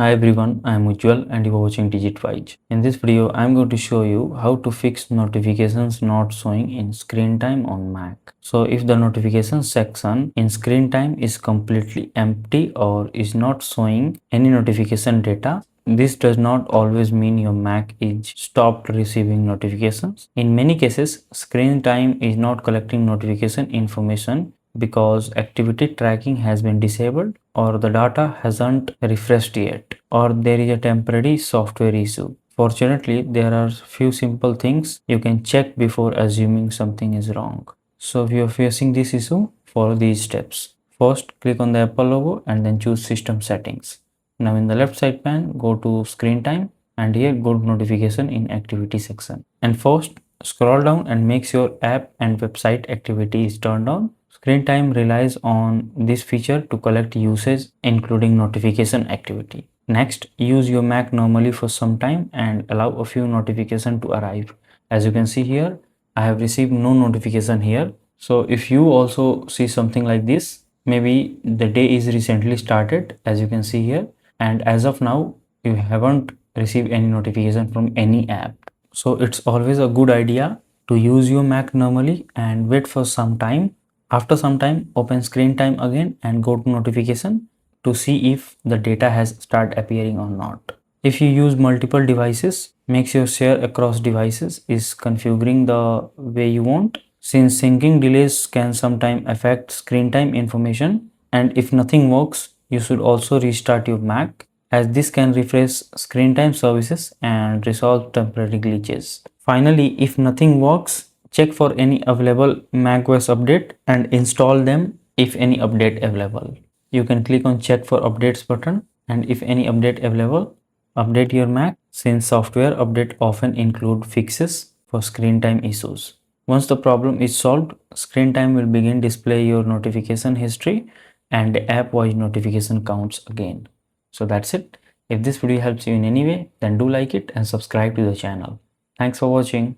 Hi everyone, I am Ujjwal and you are watching DigitWise. In this video, I am going to show you how to fix notifications not showing in screen time on Mac. So if the notification section in screen time is completely empty or is not showing any notification data, this does not always mean your Mac is stopped receiving notifications. In many cases, screen time is not collecting notification information because activity tracking has been disabled or the data hasn't refreshed yet or there is a temporary software issue. Fortunately, there are few simple things you can check before assuming something is wrong. So if you are facing this issue, follow these steps. First, click on the Apple logo and then choose System Settings. Now in the left side pane, go to Screen Time and here go to Notification in Activity section. And first, scroll down and make sure App and Website Activity is turned on. Screen time relies on this feature to collect usage including notification activity. Next, use your Mac normally for some time and allow a few notifications to arrive. As you can see here, I have received no notification here. So if you also see something like this, maybe the day is recently started, as you can see here, and as of now you haven't received any notification from any app. So it's always a good idea to use your Mac normally and wait for some time. After some time, open screen time again and go to notification to see if the data has started appearing or not. If you use multiple devices, make sure share across devices is configuring the way you want, since syncing delays can sometimes affect screen time information. And if nothing works, you should also restart your Mac, as this can refresh screen time services and resolve temporary glitches. Finally, if nothing works, check for any available macOS update and install them if any update available. You can click on check for updates button, and if any update available, update your Mac, since software update often include fixes for screen time issues. Once the problem is solved, screen time will begin display your notification history and the app wise notification counts again. So that's it. If this video helps you in any way, then do like it and subscribe to the channel. Thanks for watching.